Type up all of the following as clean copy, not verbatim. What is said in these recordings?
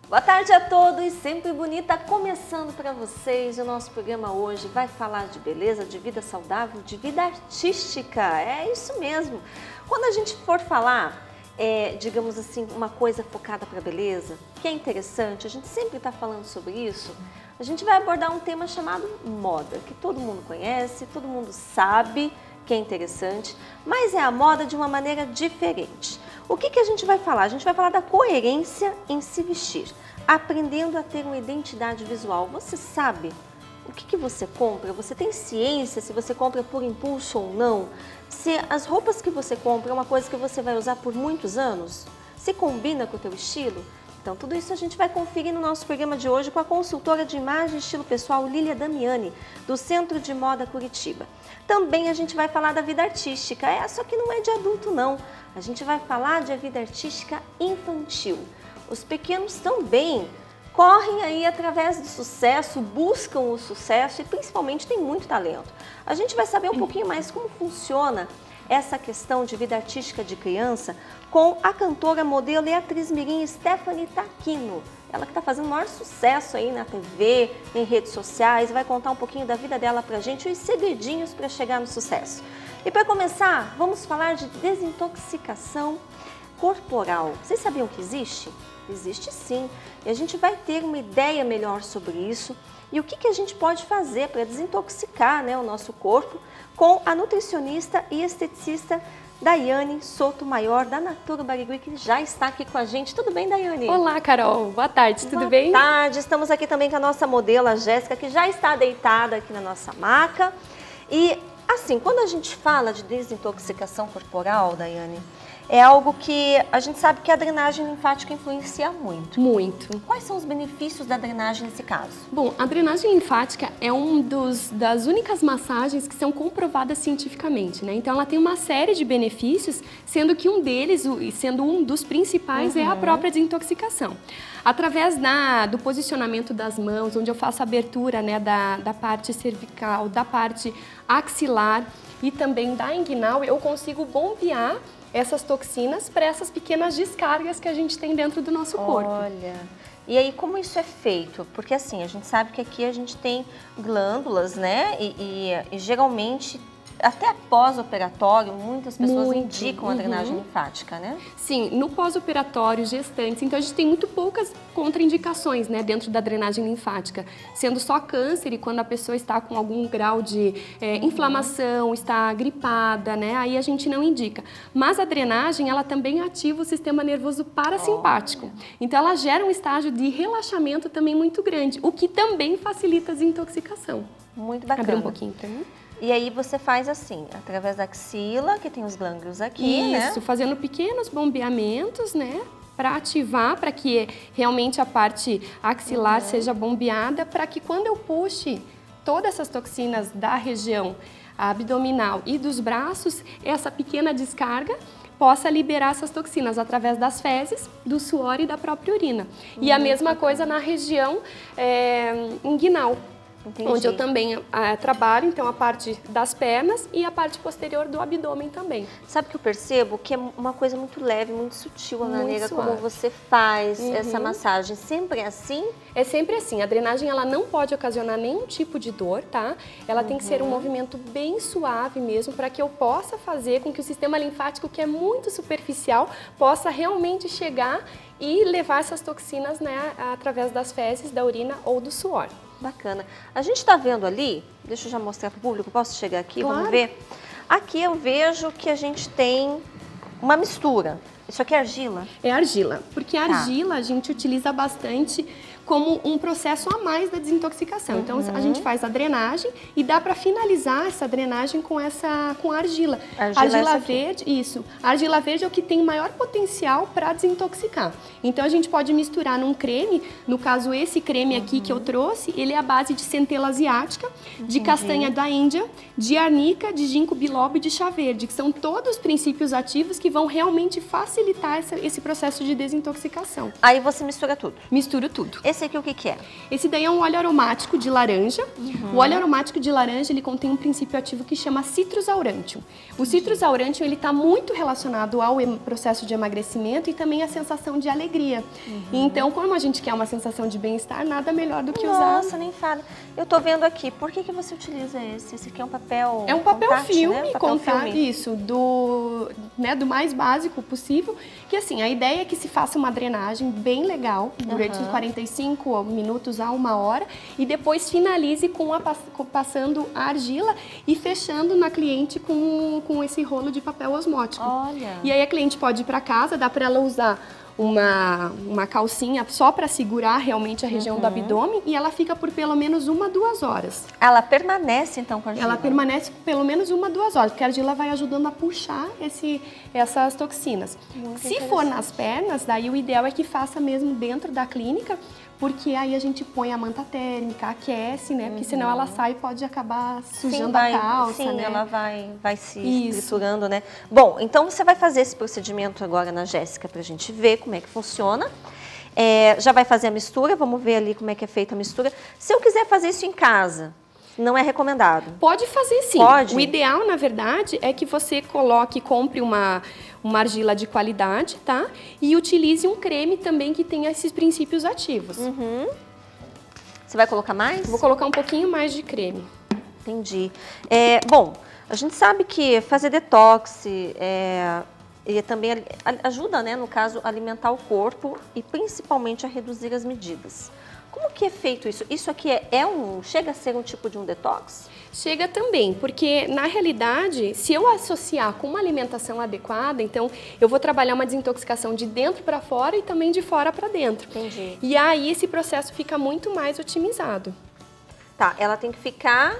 Boa tarde a todos, sempre bonita, começando para vocês. O nosso programa hoje vai falar de beleza, de vida saudável, de vida artística. É isso mesmo. Quando a gente for falar, digamos assim, uma coisa focada para beleza, que é interessante, a gente sempre está falando sobre isso, a gente vai abordar um tema chamado moda, que todo mundo conhece, todo mundo sabe que é interessante, mas é a moda de uma maneira diferente. O que a gente vai falar? A gente vai falar da coerência em se vestir, aprendendo a ter uma identidade visual. Você sabe o que você compra? Você tem ciência se você compra por impulso ou não? Se as roupas que você compra é uma coisa que você vai usar por muitos anos? Se combina com o teu estilo? Então, tudo isso a gente vai conferir no nosso programa de hoje com a consultora de imagem e estilo pessoal Lília Damiani, do Centro de Moda Curitiba. Também a gente vai falar da vida artística, só que não é de adulto não. A gente vai falar de vida artística infantil. Os pequenos também correm aí através do sucesso, buscam o sucesso e principalmente têm muito talento. A gente vai saber um pouquinho mais como funciona essa questão de vida artística de criança com a cantora, modelo e atriz mirim Stephanie Taquino. Ela que está fazendo o maior sucesso aí na TV, em redes sociais, vai contar um pouquinho da vida dela pra gente e os segredinhos para chegar no sucesso. E para começar, vamos falar de desintoxicação corporal. Vocês sabiam que existe? Existe sim. E a gente vai ter uma ideia melhor sobre isso e o que a gente pode fazer para desintoxicar, o nosso corpo com a nutricionista e esteticista Daiane Sotomayor, da Natura Barigui, que já está aqui com a gente. Tudo bem, Daiane? Olá, Carol. Boa tarde, tudo bem? Boa tarde. Estamos aqui também com a nossa modelo, a Jéssica, que já está deitada aqui na nossa maca. E, assim, quando a gente fala de desintoxicação corporal, Daiane, é algo que a gente sabe que a drenagem linfática influencia muito. Muito. Quais são os benefícios da drenagem nesse caso? Bom, a drenagem linfática é das únicas massagens que são comprovadas cientificamente, né? Então ela tem uma série de benefícios, sendo que um deles, sendo um dos principais, é a própria desintoxicação. Através do posicionamento das mãos, onde eu faço a abertura, da parte cervical, da parte axilar e também da inguinal, eu consigo bombear essas toxinas para essas pequenas descargas que a gente tem dentro do nosso corpo. Olha, e aí como isso é feito? Porque assim, a gente sabe que aqui a gente tem glândulas, e geralmente até pós-operatório, muitas pessoas indicam a drenagem linfática, né? Sim, no pós-operatório, gestantes, então a gente tem muito poucas contraindicações, dentro da drenagem linfática, sendo só câncer e quando a pessoa está com algum grau de inflamação, está gripada, aí a gente não indica. Mas a drenagem, ela também ativa o sistema nervoso parasimpático. Então ela gera um estágio de relaxamento também muito grande, o que também facilita a desintoxicação. Muito bacana. Abre um pouquinho para mim. E aí você faz assim, através da axila, que tem os glândulos aqui, Isso, fazendo pequenos bombeamentos, para ativar, para que realmente a parte axilar seja bombeada, para que quando eu puxe todas essas toxinas da região abdominal e dos braços, essa pequena descarga possa liberar essas toxinas através das fezes, do suor e da própria urina. E a mesma coisa na região inguinal. Entendi. Onde eu também trabalho, então, a parte das pernas e a parte posterior do abdômen também. Sabe que eu percebo que é uma coisa muito leve, muito sutil a maneira como você faz essa massagem. Sempre é assim? É sempre assim. A drenagem, ela não pode ocasionar nenhum tipo de dor, tá? Ela tem que ser um movimento bem suave mesmo, para que eu possa fazer com que o sistema linfático, que é muito superficial, possa realmente chegar e levar essas toxinas, através das fezes, da urina ou do suor. Bacana. A gente está vendo ali, deixa eu já mostrar para o público, posso chegar aqui? Claro. Vamos ver? Aqui eu vejo que a gente tem uma mistura. Isso aqui é argila? É argila, porque a argila a gente utiliza bastante como um processo a mais da desintoxicação. Então a gente faz a drenagem e dá para finalizar essa drenagem com a argila. Argila verde, isso. A argila verde é o que tem maior potencial para desintoxicar. Então a gente pode misturar num creme, no caso esse creme aqui que eu trouxe, ele é a base de centela asiática, de castanha da Índia, de arnica, de ginkgo biloba e de chá verde, que são todos os princípios ativos que vão realmente facilitar esse processo de desintoxicação. Aí você mistura tudo? Misturo tudo. Esse aqui o que que é? Esse daí é um óleo aromático de laranja. O óleo aromático de laranja, ele contém um princípio ativo que chama Citrus aurantium. O Citrus aurantium, ele está muito relacionado ao processo de emagrecimento e também a sensação de alegria. Então, como a gente quer uma sensação de bem-estar, nada melhor do que usar. Nossa, nem fala. Eu tô vendo aqui, por que você utiliza esse? Esse aqui é um papel... É um papel contact, filme, né? Papel filme. Isso, do mais básico possível. Que assim, a ideia é que se faça uma drenagem bem legal, durante uns 45 minutos a 1 hora, e depois finalize passando a argila e fechando na cliente com esse rolo de papel osmótico. Olha! E aí a cliente pode ir para casa, dá para ela usar uma calcinha só para segurar realmente a região do abdômen, e ela fica por pelo menos 1 a 2 horas. Ela permanece então com a argila? Ela permanece por pelo menos 1 a 2 horas, porque a argila vai ajudando a puxar essas toxinas. Se for nas pernas, daí o ideal é que faça mesmo dentro da clínica, porque aí a gente põe a manta térmica, aquece, né? Porque senão ela sai e pode acabar sujando a calça, sim, né? Ela vai se triturando, né? Bom, então você vai fazer esse procedimento agora na Jéssica pra gente ver como é que funciona. Já vai fazer a mistura, vamos ver ali como é que é feita a mistura. Se eu quiser fazer isso em casa, não é recomendado? Pode fazer sim. Pode? O ideal, na verdade, é que você compre uma argila de qualidade, tá? E utilize um creme também que tenha esses princípios ativos. Você vai colocar mais? Vou colocar um pouquinho mais de creme. Entendi. Bom, a gente sabe que fazer detox e também ajuda, né, no caso, a alimentar o corpo e principalmente a reduzir as medidas. Como que é feito isso? Isso aqui chega a ser um tipo de um detox? Chega também, porque na realidade, se eu associar com uma alimentação adequada, então eu vou trabalhar uma desintoxicação de dentro para fora e também de fora para dentro. Entendi. E aí esse processo fica muito mais otimizado. Tá, ela tem que ficar...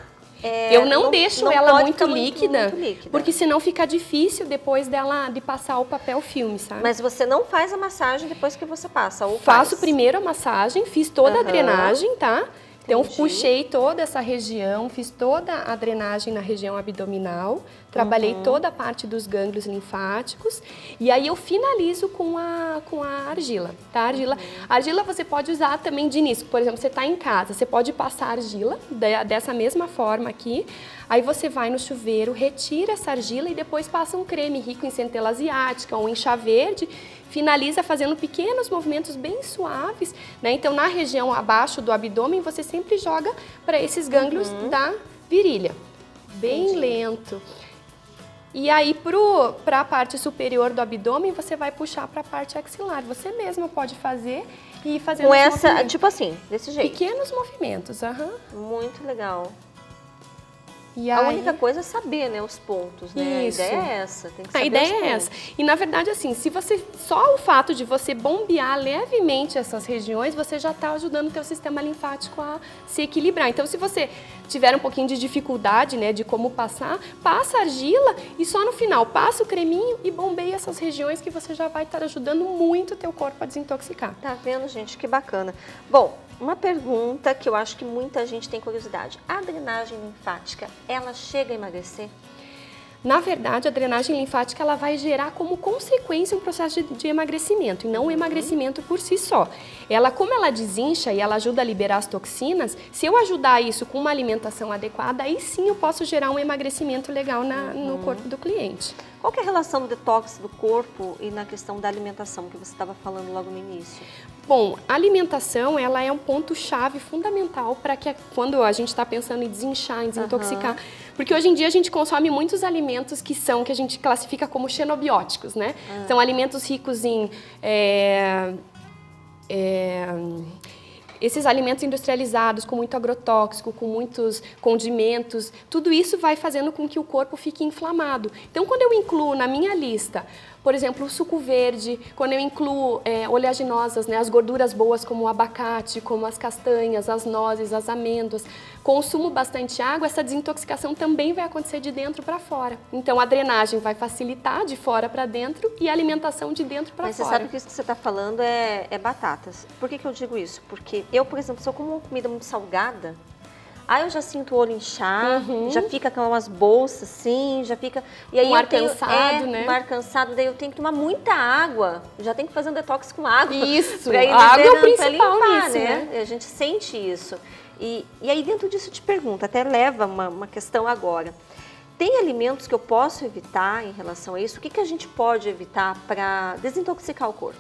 eu não deixo ela muito líquida, muito líquida, porque senão fica difícil depois de passar o papel filme, sabe? Mas você não faz a massagem depois que você passa, ou Faço primeiro a massagem, fiz toda a drenagem, tá? Então, Entendi. puxei toda essa região, fiz toda a drenagem na região abdominal, trabalhei toda a parte dos gânglios linfáticos e aí eu finalizo com a argila, tá? A argila você pode usar também de início, por exemplo, você está em casa, você pode passar a argila dessa mesma forma aqui, aí você vai no chuveiro, retira essa argila e depois passa um creme rico em centela asiática ou em chá verde, finaliza fazendo pequenos movimentos bem suaves, né? Então, na região abaixo do abdômen, você sempre joga para esses gânglios da virilha. Bem lento. E aí, para a parte superior do abdômen, você vai puxar para a parte axilar. Você mesma pode fazer e ir fazendo com essa, tipo assim, desse jeito. Pequenos movimentos, Muito legal. E a única coisa é saber, né, os pontos, né? Isso. A ideia é essa, tem que saber a ideia é essa. E na verdade, assim, só o fato de você bombear levemente essas regiões, você já está ajudando o teu sistema linfático a se equilibrar. Então, se você tiver um pouquinho de dificuldade, né, de como passar, passa a argila e só no final passa o creminho e bombeia essas regiões que você já vai estar ajudando muito o teu corpo a desintoxicar. Tá vendo, gente? Que bacana. Bom, uma pergunta que eu acho que muita gente tem curiosidade. A drenagem linfática, ela chega a emagrecer? Na verdade, a drenagem linfática ela vai gerar como consequência um processo de emagrecimento, e não um emagrecimento por si só. Como ela desincha e ela ajuda a liberar as toxinas, se eu ajudar isso com uma alimentação adequada, aí sim eu posso gerar um emagrecimento legal no corpo do cliente. Qual que é a relação do detox do corpo e na questão da alimentação que você estava falando logo no início? Bom, a alimentação ela é um ponto-chave fundamental para que quando a gente está pensando em desinchar, em desintoxicar, porque hoje em dia a gente consome muitos alimentos que a gente classifica como xenobióticos, né? São alimentos ricos em esses alimentos industrializados, com muito agrotóxico, com muitos condimentos, tudo isso vai fazendo com que o corpo fique inflamado. Então, quando eu incluo na minha lista, por exemplo, o suco verde, quando eu incluo oleaginosas, né, as gorduras boas como o abacate, como as castanhas, as nozes, as amêndoas, consumo bastante água, essa desintoxicação também vai acontecer de dentro para fora. Então, a drenagem vai facilitar de fora para dentro e a alimentação de dentro para fora. Mas você sabe que isso que você está falando é batatas. Por que eu digo isso? Porque eu, por exemplo, se eu como uma comida muito salgada, Aí eu já sinto o olho inchar, já fica com umas bolsas assim, já fica... E aí um ar cansado, né? Um ar cansado, daí eu tenho que tomar muita água, já tenho que fazer um detox com água. Isso, pra ir a água é o pra principal limpar, nisso, né? A gente sente isso. E aí dentro disso eu te pergunto, até leva uma questão agora. Tem alimentos que eu posso evitar em relação a isso? O que a gente pode evitar para desintoxicar o corpo?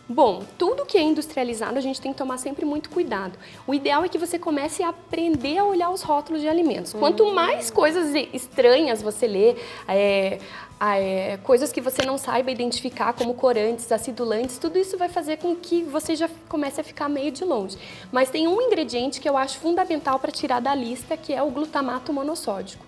Bom, tudo que é industrializado a gente tem que tomar sempre muito cuidado. O ideal é que você comece a aprender a olhar os rótulos de alimentos. Quanto mais coisas estranhas você lê, coisas que você não saiba identificar como corantes, acidulantes, tudo isso vai fazer com que você já comece a ficar meio de longe. Mas tem um ingrediente que eu acho fundamental para tirar da lista, que é o glutamato monossódico.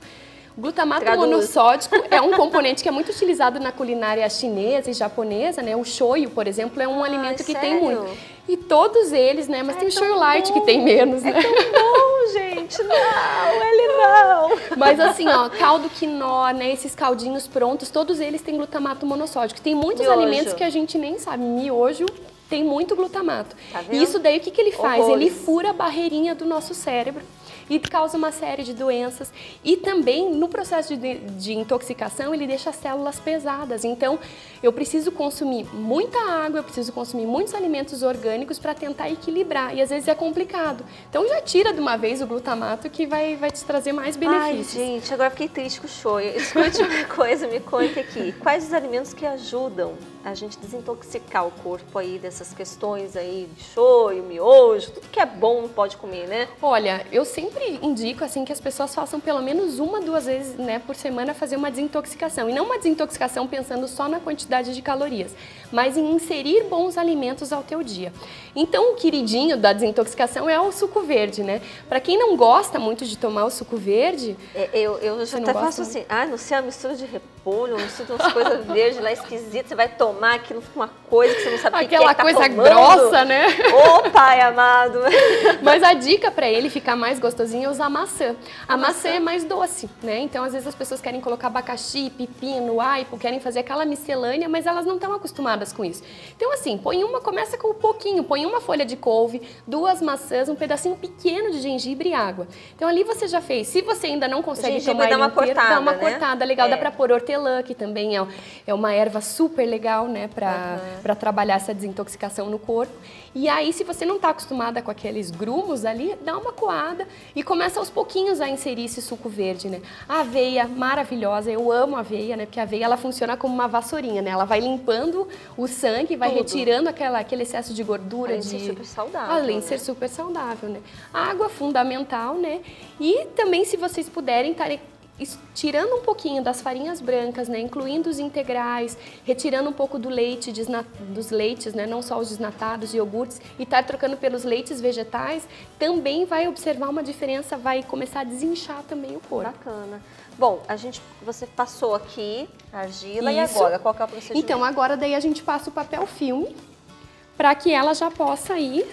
O glutamato monossódico é um componente que é muito utilizado na culinária chinesa e japonesa, né? O shoyu, por exemplo, é um alimento que tem muito. E todos eles, né? Mas tem o shoyu light que tem menos, né? É tão bom, gente! Não, ele não! Mas assim, ó, caldo quinó, né? Esses caldinhos prontos, todos eles têm glutamato monossódico. Tem muitos alimentos que a gente nem sabe. Miojo tem muito glutamato. Tá vendo? E isso daí, o que ele faz? Horrores. Ele fura a barreirinha do nosso cérebro e causa uma série de doenças. E também, no processo de intoxicação, ele deixa as células pesadas. Então, eu preciso consumir muita água, eu preciso consumir muitos alimentos orgânicos para tentar equilibrar. E às vezes é complicado. Então, já tira de uma vez o glutamato que vai te trazer mais benefícios. Ai, gente, agora fiquei triste com o shoyu. Escute uma coisa, me conte aqui. Quais os alimentos que ajudam a gente desintoxicar o corpo aí dessas questões aí de shoyu, miojo, tudo que é bom pode comer, né? Olha, eu sempre indico assim que as pessoas façam pelo menos 1, 2 vezes, né, por semana fazer uma desintoxicação. E não uma desintoxicação pensando só na quantidade de calorias, mas em inserir bons alimentos ao teu dia. Então, o queridinho da desintoxicação é o suco verde, né? Para quem não gosta muito de tomar o suco verde... Eu já até faço assim, não sei, a mistura de repolho, mistura de umas coisas verdes lá esquisitas, você vai tomar aquilo com uma coisa que você não sabe o que é. Aquela coisa grossa, né? Ô, pai amado! Mas a dica para ele ficar mais gostosinho é usar maçã. A maçã é mais doce, né? Então, às vezes as pessoas querem colocar abacaxi, pepino, aipo, querem fazer aquela miscelânea, mas elas não estão acostumadas com isso. Então, assim, começa com um pouquinho, põe uma folha de couve, 2 maçãs, um pedacinho pequeno de gengibre e água. Então, ali você já fez. Se você ainda não consegue tomar ele inteiro, dá uma cortada legal. Dá para pôr hortelã, que também é uma erva super legal, né? Para trabalhar essa desintoxicação no corpo. E aí, se você não está acostumada com aqueles grumos ali, dá uma coada e começa aos pouquinhos a inserir esse suco verde, né? A aveia, maravilhosa, eu amo a aveia, né? Porque a aveia, ela funciona como uma vassourinha, né? Ela vai limpando o sangue, vai retirando aquele excesso de gordura. Além de ser super saudável. Além de ser super saudável, né? A água fundamental, né? E também, se vocês puderem, estarem tirando um pouquinho das farinhas brancas, né, incluindo os integrais, retirando um pouco do leite, dos leites, né, não só os desnatados, iogurtes, e estar trocando pelos leites vegetais, também vai observar uma diferença, vai começar a desinchar também o corpo. Bacana. Bom, você passou aqui a argila. Isso. E agora? Qual que é o procedimento? Então, agora daí a gente passa o papel filme para que ela já possa ir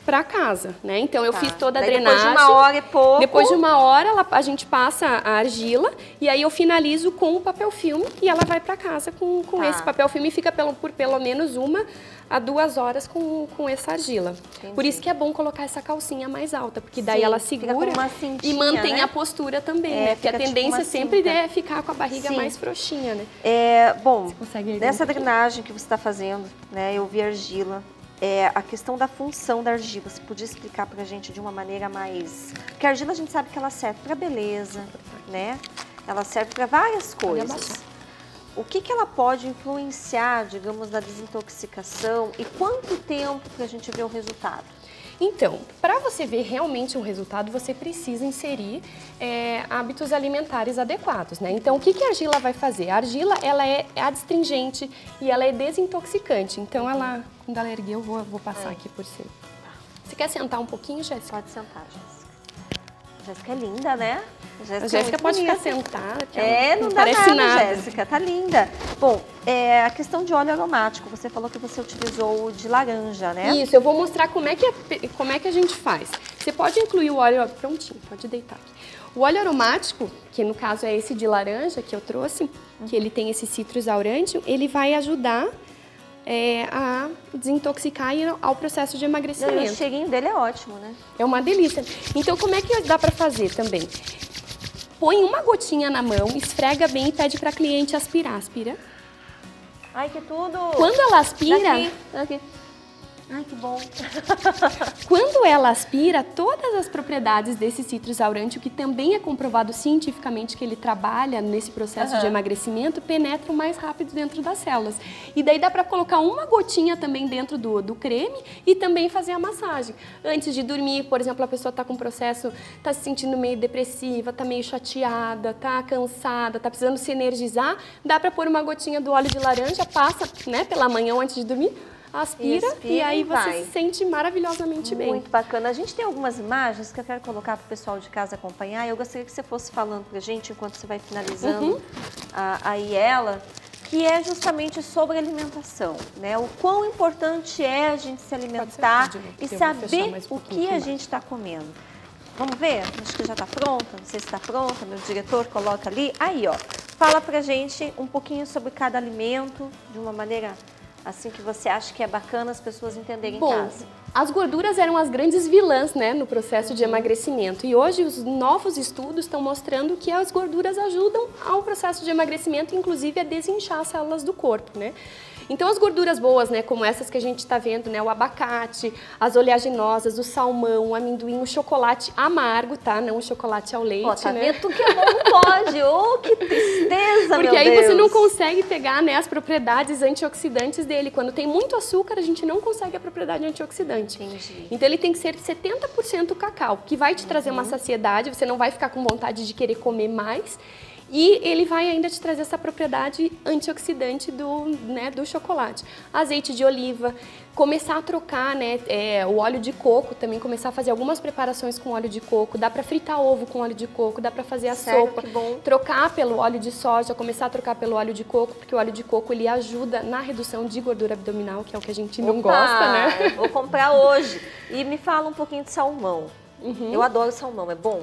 para casa, né? Então eu fiz toda a drenagem. Depois de 1 hora e pouco. Depois de 1 hora a gente passa a argila e aí eu finalizo com o papel filme e ela vai para casa com esse papel filme e fica por pelo menos 1 a 2 horas com essa argila. Entendi. Por isso que é bom colocar essa calcinha mais alta, porque daí ela segura cintinha, e mantém, né, a postura também, né? Porque a tendência sempre é ficar com a barriga mais frouxinha, né? Bom, nessa drenagem que você está fazendo, né? Eu vi argila. A questão da função da argila, você podia explicar pra gente de uma maneira mais... Porque a argila a gente sabe que ela serve pra beleza, né? Ela serve para várias coisas. O que ela pode influenciar, digamos, na desintoxicação e quanto tempo pra gente ver o resultado? Então, para você ver realmente um resultado, você precisa inserir hábitos alimentares adequados, né? Então, o que a argila vai fazer? A argila, ela é adstringente e ela é desintoxicante. Então, ela, quando ela erguer, eu vou passar aqui por cima. Você quer sentar um pouquinho, Jéssica? Pode sentar, Jéssica. Jéssica é linda, né? A Jéssica pode ficar sentada. Não dá nada, Jéssica. Tá linda. Bom, a questão de óleo aromático, você falou que você utilizou o de laranja, né? Isso, eu vou mostrar como é que a gente faz. Você pode incluir o óleo... Prontinho, pode deitar aqui. O óleo aromático, que no caso é esse de laranja que eu trouxe, que ele tem esse citrus aurantium, ele vai ajudar a desintoxicar e ao processo de emagrecimento. E o cheirinho dele é ótimo, né? É uma delícia. Então, como é que dá para fazer também? Põe uma gotinha na mão, esfrega bem e pede para a cliente aspirar. Aspira. Ai, que tudo! Quando ela aspira... Daqui. Ai, que bom! Quando ela aspira, todas as propriedades desse citrus aurantium, que também é comprovado cientificamente que ele trabalha nesse processo de emagrecimento, penetram mais rápido dentro das células. E daí dá para colocar uma gotinha também dentro do creme e também fazer a massagem. Antes de dormir, por exemplo, a pessoa está com um processo, está se sentindo meio depressiva, está meio chateada, está cansada, está precisando se energizar, dá para pôr uma gotinha do óleo de laranja, passa, né, pela manhã antes de dormir, aspira e aí você se sente maravilhosamente bem. Muito bacana. A gente tem algumas imagens que eu quero colocar para o pessoal de casa acompanhar. Eu gostaria que você fosse falando para a gente, enquanto você vai finalizando aí ela, que é justamente sobre alimentação, né? O quão importante é a gente se alimentar e saber o que a gente está comendo. Vamos ver? Acho que já está pronta, não sei se está pronta, meu diretor coloca ali. Aí, ó, fala pra gente um pouquinho sobre cada alimento, de uma maneira assim que você acha que é bacana as pessoas entenderem em casa. As gorduras eram as grandes vilãs, né, no processo de emagrecimento. E hoje os novos estudos estão mostrando que as gorduras ajudam ao processo de emagrecimento, inclusive a desinchar as células do corpo, né? Então as gorduras boas, né, como essas que a gente está vendo, né, o abacate, as oleaginosas, o salmão, o amendoim, o chocolate amargo, tá? Não o chocolate ao leite, tá né? vendo que não pode? Oh, que tristeza, porque meu aí Deus. Você não consegue pegar, né, as propriedades antioxidantes dele. Quando tem muito açúcar, a gente não consegue a propriedade antioxidante. Entendi. Então ele tem que ser 70% cacau, que vai te trazer uma saciedade, você não vai ficar com vontade de querer comer mais. E ele vai ainda te trazer essa propriedade antioxidante do chocolate. Azeite de oliva, começar a trocar, né, o óleo de coco, também começar a fazer algumas preparações com óleo de coco, dá para fritar ovo com óleo de coco, dá para fazer a sopa, que bom. Trocar pelo óleo de soja, começar a trocar pelo óleo de coco, porque o óleo de coco ele ajuda na redução de gordura abdominal, que é o que a gente não gosta, né? Eu vou comprar hoje. E me fala um pouquinho de salmão. Eu adoro salmão, é bom?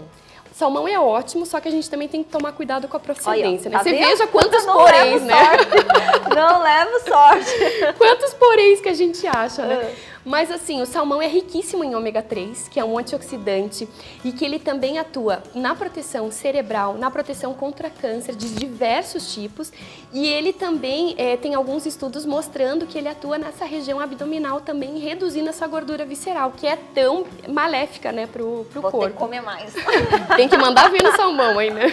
Salmão é ótimo, só que a gente também tem que tomar cuidado com a procedência, né? Tá Você vendo? veja quantos Não poréns, levo né? Sorte. Não levo sorte. Quantos poréns que a gente acha, né? Mas assim, o salmão é riquíssimo em ômega 3, que é um antioxidante e que ele também atua na proteção cerebral, na proteção contra câncer de diversos tipos, e ele também tem alguns estudos mostrando que ele atua nessa região abdominal também, reduzindo essa gordura visceral, que é tão maléfica, né, pro corpo. Vou ter que comer mais. Tem que mandar vir no salmão aí, né?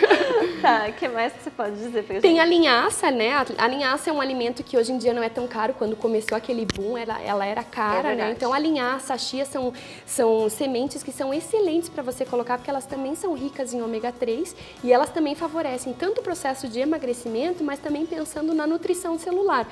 Tá, o que mais que você pode dizer pra gente? Tem a linhaça, né? A linhaça é um alimento que hoje em dia não é tão caro. Quando começou aquele boom, ela era cara, né? Então a linhaça, a chia são sementes que são excelentes para você colocar, porque elas também são ricas em ômega 3 e elas também favorecem tanto o processo de emagrecimento, mas também pensando na nutrição celular.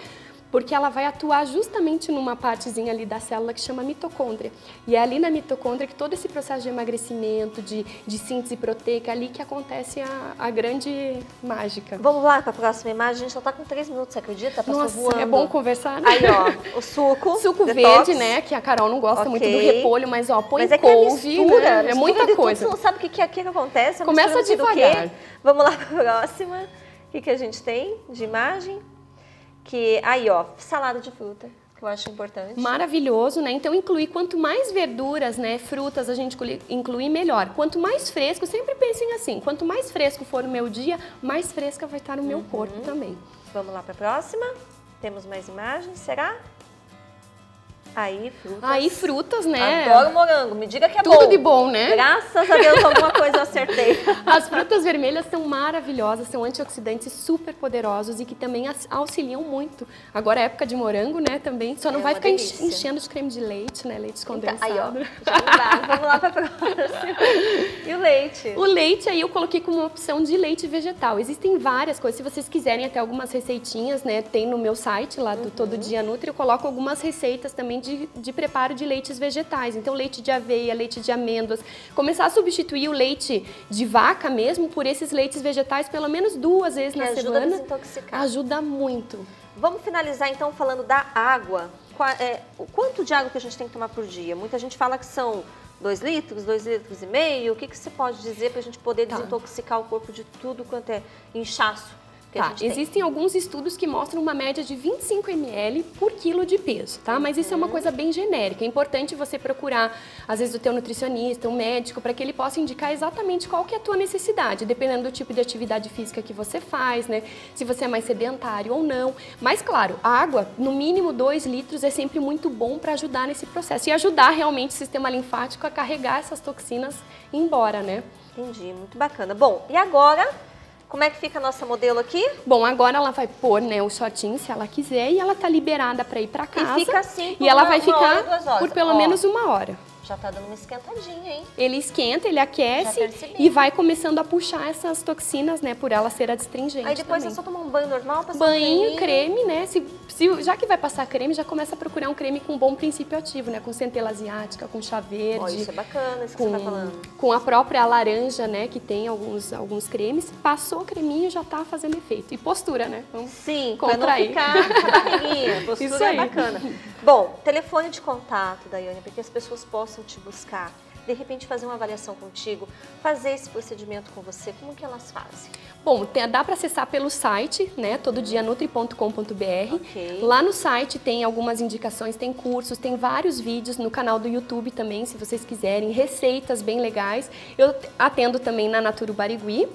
Porque ela vai atuar justamente numa partezinha ali da célula que chama mitocôndria. E é ali na mitocôndria que todo esse processo de emagrecimento, de síntese proteica, é ali que acontece a grande mágica. Vamos lá para a próxima imagem. A gente só tá com 3 minutos, você acredita? Passou Nossa, voando. É bom conversar, né? Aí, ó, o suco. Suco detox. verde, né? Que a Carol não gosta muito do repolho, mas ó, põe couve, mistura, né? É muita coisa. Você não sabe o que acontece? Começa devagar. Vamos lá para a próxima. O que a gente tem de imagem? Que aí, ó, salada de fruta, que eu acho importante. Maravilhoso, né? Então incluir quanto mais verduras, né, frutas a gente incluir, melhor. Quanto mais fresco, sempre pensem assim, quanto mais fresco for o meu dia, mais fresca vai estar o meu corpo também. Vamos lá para a próxima. Temos mais imagens, será? Aí, frutas. Aí, frutas, né? Adoro morango, me diga que é bom. Tudo de bom, né? Graças a Deus, alguma coisa eu acertei. As frutas vermelhas são maravilhosas, são antioxidantes super poderosos e que também auxiliam muito. Agora é época de morango, né, também. Só não vai ficar enchendo de creme de leite, né, leite condensado. Aí, ó, já não dá. Vamos lá para a próxima. E o leite? O leite aí eu coloquei como opção de leite vegetal. Existem várias coisas, se vocês quiserem até algumas receitinhas, né, tem no meu site lá do Todo Dia Nutri, eu coloco algumas receitas também de preparo de leites vegetais. Então, leite de aveia, leite de amêndoas. Começar a substituir o leite de vaca mesmo por esses leites vegetais pelo menos 2 vezes na semana. Ajuda a desintoxicar. Ajuda muito. Vamos finalizar então falando da água. O quanto de água que a gente tem que tomar por dia? Muita gente fala que são 2 litros, 2,5 litros. O que você pode dizer para a gente poder desintoxicar o corpo de tudo quanto é inchaço? Tá, existem alguns estudos que mostram uma média de 25 ml por quilo de peso, tá? Mas isso é uma coisa bem genérica. É importante você procurar, às vezes, o teu nutricionista, um médico, para que ele possa indicar exatamente qual que é a tua necessidade, dependendo do tipo de atividade física que você faz, né? Se você é mais sedentário ou não. Mas, claro, a água, no mínimo 2 litros, é sempre muito bom para ajudar nesse processo e ajudar realmente o sistema linfático a carregar essas toxinas embora, né? Entendi, muito bacana. Bom, e agora... Como é que fica a nossa modelo aqui? Bom, agora ela vai pôr, né, o shortinho, se ela quiser, e ela tá liberada para ir para casa. E fica assim por ela vai uma ficar hora, 2 horas. por pelo menos 1 hora. Já tá dando uma esquentadinha, hein? Ele esquenta, ele aquece e vai começando a puxar essas toxinas, né, por ela ser adstringente. Aí depois também. é só tomar um banho normal, passar banho, creme, né? Já que vai passar creme, já começa a procurar um creme com bom princípio ativo, né? Com centela asiática, com chá verde. Ó, isso é bacana, isso que você tá falando. Com a própria laranja, né? Que tem alguns cremes. Passou o creminho, já tá fazendo efeito. E postura, né? Vamos contrair. Pra não ficar a barriguinha. Postura isso aí. É bacana. Bom, telefone de contato, Daiane, para que as pessoas possam te buscar. De repente fazer uma avaliação contigo, fazer esse procedimento com você, como que elas fazem? Bom, dá para acessar pelo site, né, tododianutri.com.br. Lá no site tem algumas indicações, tem cursos, tem vários vídeos no canal do YouTube também, se vocês quiserem, receitas bem legais. Eu atendo também na Naturo Barigui.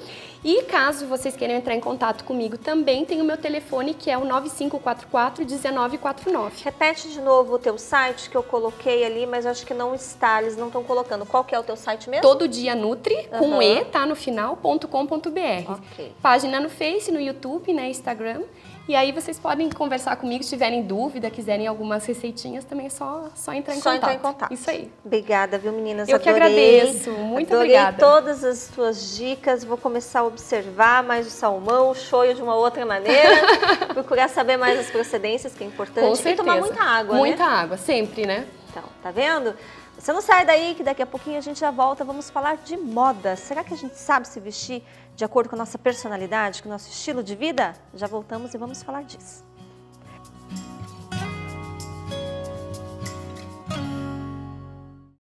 E caso vocês queiram entrar em contato comigo também, tem o meu telefone que é o 9544-1949. Repete de novo o teu site que eu coloquei ali, mas eu acho que não está, eles não estão colocando. Qual que é o teu site mesmo? Tododianutri, com E, tá no final, .com.br. Okay. Página no Face, no YouTube, né, Instagram. E aí vocês podem conversar comigo, se tiverem dúvida, quiserem algumas receitinhas, também é só entrar em contato. Só entrar em contato. Isso aí. Obrigada, viu, meninas? Eu que agradeço. Muito obrigada. Adorei todas as tuas dicas. Vou começar a observar mais o salmão, o shoyu de uma outra maneira. Procurar saber mais as procedências, que é importante. Com certeza. E tomar muita água, Muita né? água, sempre, né? Então, tá vendo? Você não sai daí, que daqui a pouquinho a gente já volta. Vamos falar de moda. Será que a gente sabe se vestir de acordo com a nossa personalidade, com o nosso estilo de vida? Já voltamos e vamos falar disso.